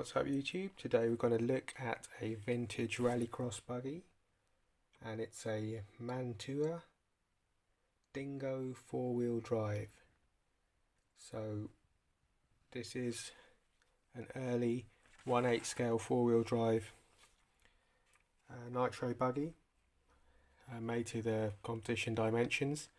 What's up YouTube? Today we're going to look at a vintage rallycross buggy, and it's a Mantua Dingo 4-wheel drive. So this is an early 1/8 scale 4-wheel drive nitro buggy made to the competition dimensions.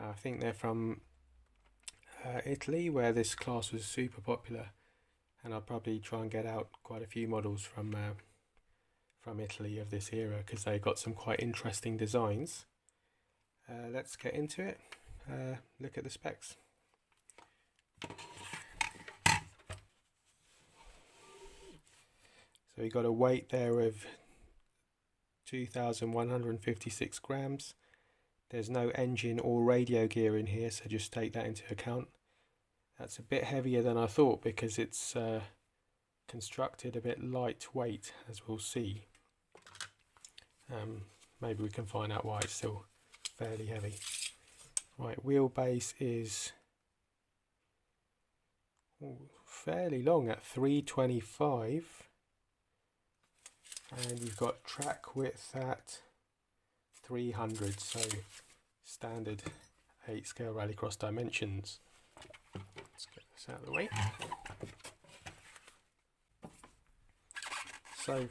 I think they're from Italy, where this class was super popular, and I'll probably try and get out quite a few models from Italy of this era, because they got some quite interesting designs. Let's get into it. Look at the specs. So we got a weight there of 2,156 grams. There's no engine or radio gear in here, so just take that into account. That's a bit heavier than I thought, because it's constructed a bit lightweight, as we'll see. Maybe we can find out why it's still fairly heavy. Right, wheelbase is fairly long at 325, and you've got track width at 300, so standard 8 scale rallycross dimensions. Let's get this out of the way. So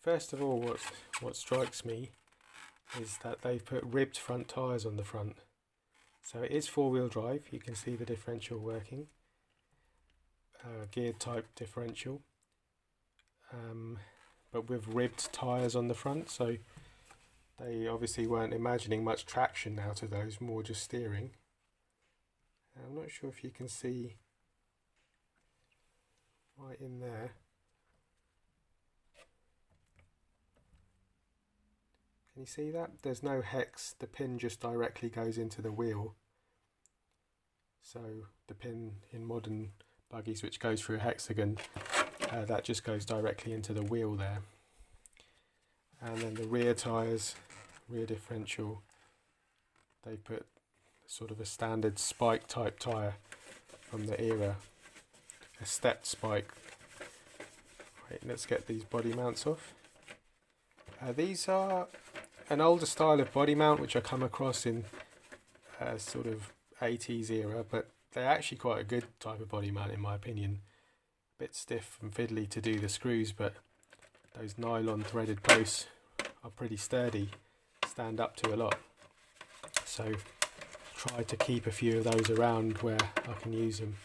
first of all, what strikes me is that they've put ribbed front tyres on the front. So it is 4-wheel drive. You can see the differential working, geared type differential, but with ribbed tyres on the front. So they obviously weren't imagining much traction out of those, more just steering. I'm not sure if you can see right in there. Can you see that? There's no hex, the pin just directly goes into the wheel. So the pin in modern buggies, which goes through a hexagon, that just goes directly into the wheel there. And then the rear tyres, rear differential, they put sort of a standard spike type tyre from the era, a stepped spike. Right, let's get these body mounts off. These are an older style of body mount which I come across in sort of 80s era, but they're actually quite a good type of body mount in my opinion. A bit stiff and fiddly to do the screws, but those nylon threaded posts are pretty sturdy, stand up to a lot. So try to keep a few of those around where I can use them.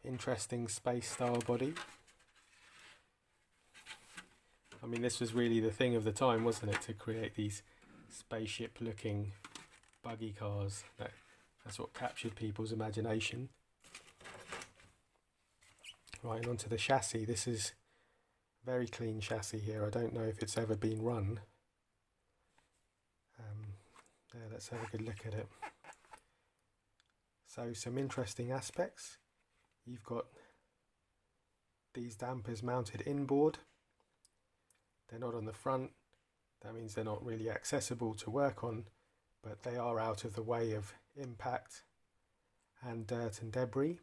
Interesting space style body. I mean, this was really the thing of the time, wasn't it, to create these spaceship looking buggy cars. That's what captured people's imagination. Right, and onto the chassis. This is very clean chassis here. I don't know if it's ever been run. There, let's have a good look at it. So some interesting aspects. You've got these dampers mounted inboard. They're not on the front. That means they're not really accessible to work on, but they are out of the way of impact and dirt and debris.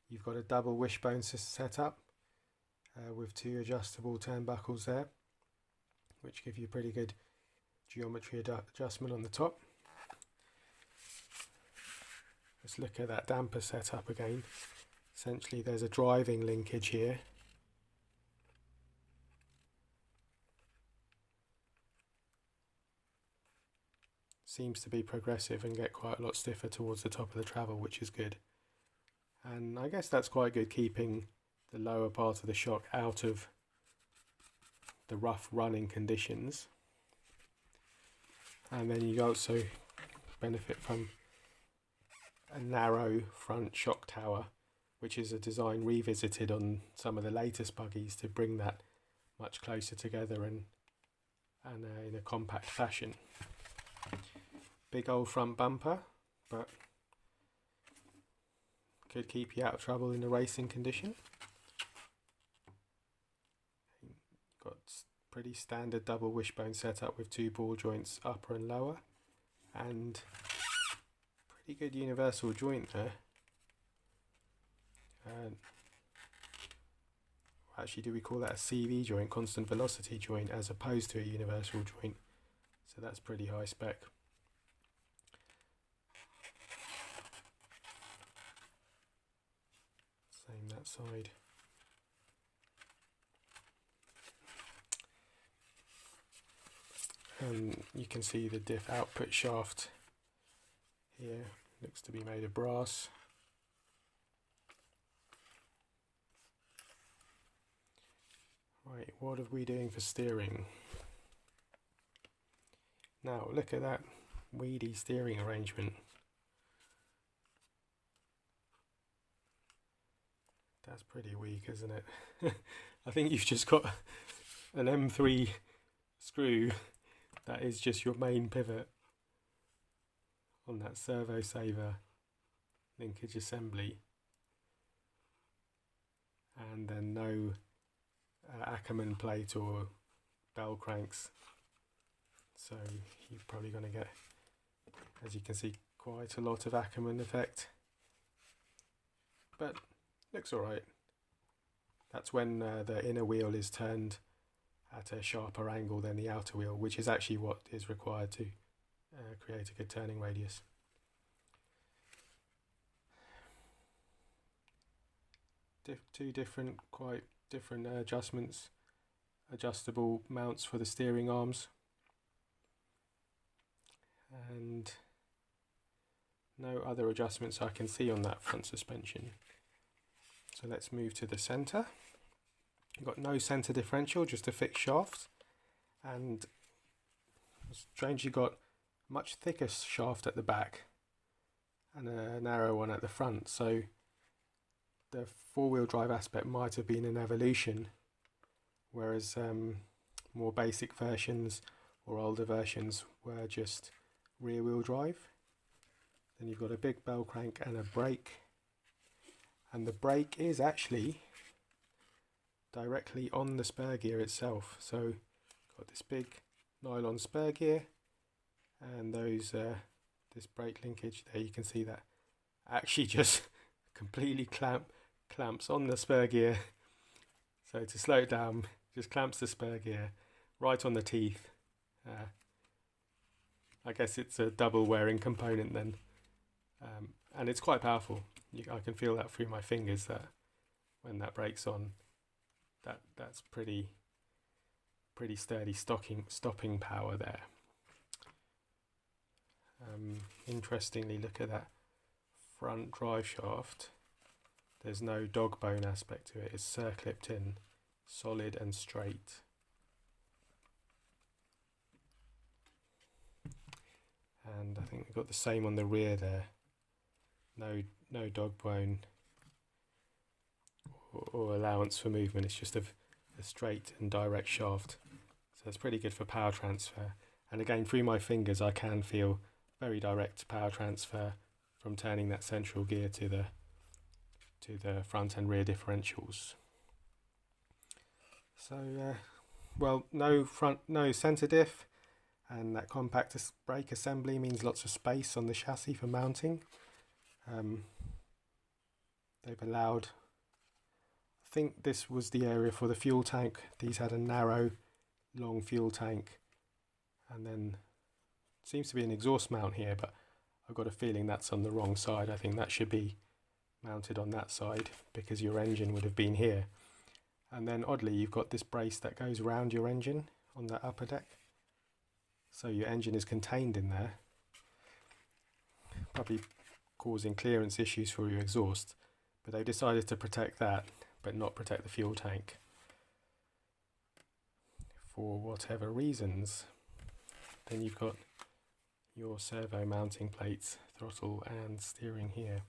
You've got a double wishbone setup with 2 adjustable turnbuckles there, which give you pretty good geometry adjustment on the top. Let's look at that damper setup again. Essentially there's a driving linkage here. Seems to be progressive and get quite a lot stiffer towards the top of the travel, which is good. And I guess that's quite good, keeping the lower part of the shock out of the rough running conditions. And then you also benefit from a narrow front shock tower, which is a design revisited on some of the latest buggies to bring that much closer together and in a compact fashion. Big old front bumper, but could keep you out of trouble in a racing condition. Got pretty standard double wishbone setup with 2 ball joints, upper and lower, and pretty good universal joint there. actually, do we call that a CV joint, constant velocity joint, as opposed to a universal joint? So that's pretty high spec. Same that side. And you can see the diff output shaft here, looks to be made of brass. Right, what are we doing for steering? Now look at that weedy steering arrangement. That's pretty weak, isn't it? I think you've just got an M3 screw that is just your main pivot on that servo saver linkage assembly, and then no Ackerman plate or bell cranks, so you're probably going to get, as you can see, quite a lot of Ackerman effect, but looks alright. That's when the inner wheel is turned at a sharper angle than the outer wheel, which is actually what is required to create a good turning radius. Two different, quite different adjustments, adjustable mounts for the steering arms, and no other adjustments I can see on that front suspension. So let's move to the centre. You've got no centre differential, just a fixed shaft, and strangely got much thicker shaft at the back and a narrow one at the front, so the four-wheel drive aspect might have been an evolution, whereas more basic versions or older versions were just rear-wheel drive. Then you've got a big bell crank and a brake, and the brake is actually directly on the spur gear itself. So got this big nylon spur gear and those this brake linkage there. You can see that actually just completely clamps on the spur gear. So to slow it down, just clamps the spur gear right on the teeth. I guess it's a double wearing component then, and it's quite powerful. I can feel that through my fingers, that when that brake's on, that's pretty sturdy stopping power there. Interestingly, look at that front drive shaft. There's no dog bone aspect to it. It's circlipped in, solid and straight. And I think we've got the same on the rear there. No dog bone or allowance for movement. It's just a straight and direct shaft. So it's pretty good for power transfer. And again, through my fingers, I can feel very direct power transfer from turning that central gear to the front and rear differentials. So well, no centre diff, and that compact brake assembly means lots of space on the chassis for mounting. They've allowed, I think this was the area for the fuel tank. These had a narrow, long fuel tank, and then seems to be an exhaust mount here, but I've got a feeling that's on the wrong side. I think that should be mounted on that side because your engine would have been here. And then oddly, you've got this brace that goes around your engine on the upper deck, so your engine is contained in there, probably causing clearance issues for your exhaust. But they've decided to protect that but not protect the fuel tank for whatever reasons. Then you've got your servo mounting plates, throttle and steering here.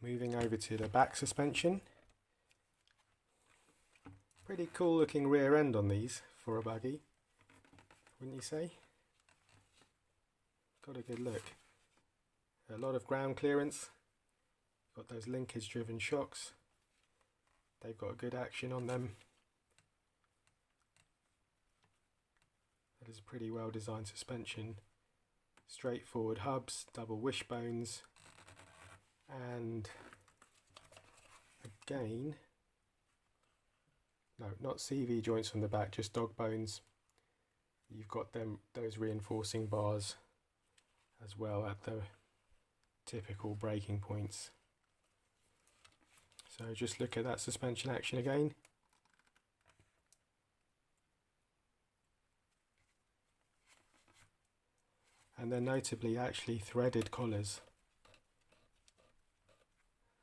Moving over to the back suspension. Pretty cool looking rear end on these for a buggy, wouldn't you say? Got a good look. A lot of ground clearance. Got those linkage driven shocks. They've got a good action on them. That is a pretty well designed suspension. Straightforward hubs, double wishbones, and again, no, not CV joints from the back, just dog bones. You've got those reinforcing bars as well at the typical braking points. So just look at that suspension action again. And they're notably actually threaded collars.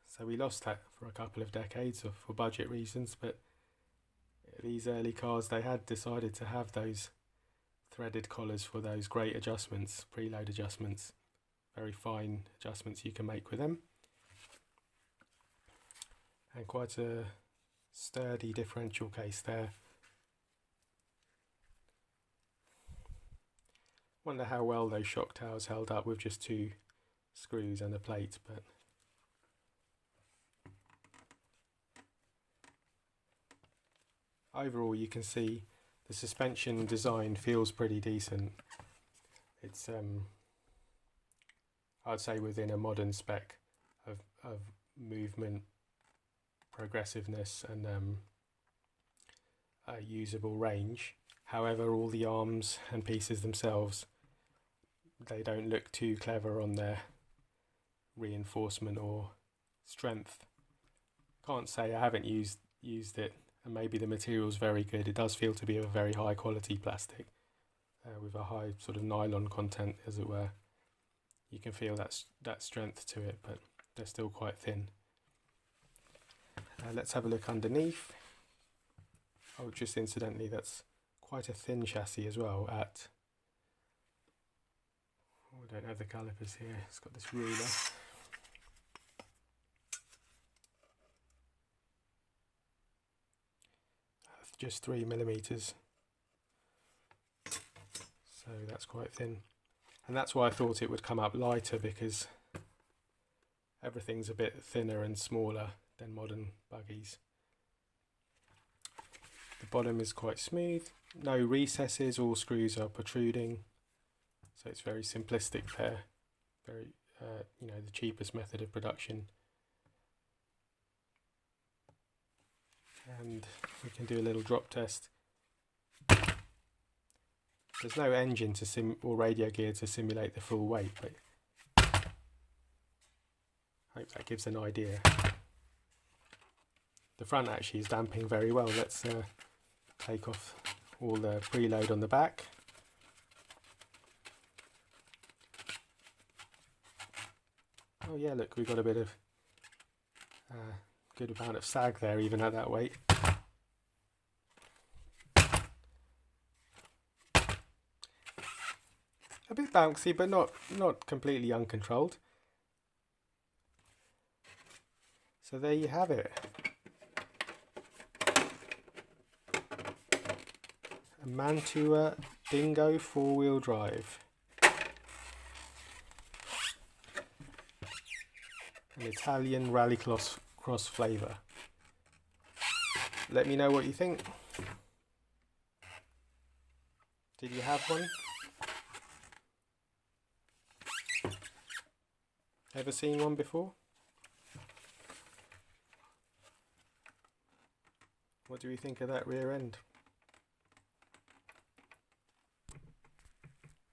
So we lost that for a couple of decades for budget reasons, but these early cars, they had decided to have those threaded collars for those great adjustments, preload adjustments, very fine adjustments you can make with them. And quite a sturdy differential case there. Wonder how well those shock towers held up with just 2 screws and a plate, but overall you can see the suspension design feels pretty decent. It's I'd say within a modern spec of movement, progressiveness and a usable range. However, all the arms and pieces themselves, they don't look too clever on their reinforcement or strength. Can't say I haven't used it, and maybe the material's very good. It does feel to be a very high quality plastic with a high sort of nylon content, as it were. You can feel that strength to it, but they're still quite thin. Let's have a look underneath. Oh, just incidentally, that's quite a thin chassis as well at, oh, I don't have the calipers here, it's got this ruler. Just 3mm, so that's quite thin, and that's why I thought it would come up lighter, because everything's a bit thinner and smaller than modern buggies. The bottom is quite smooth, no recesses, all screws are protruding, so it's very simplistic there, very you know, the cheapest method of production. And we can do a little drop test. There's no engine to or radio gear to simulate the full weight, but I hope that gives an idea. The front actually is damping very well. Let's take off all the preload on the back. Oh yeah, look, we've got a bit of good amount of sag there, even at that weight. A bit bouncy, but not completely uncontrolled. So there you have it. A Mantua Dingo 4-wheel drive. An Italian rallycross flavour. Let me know what you think. Did you have one? Ever seen one before? What do we think of that rear end?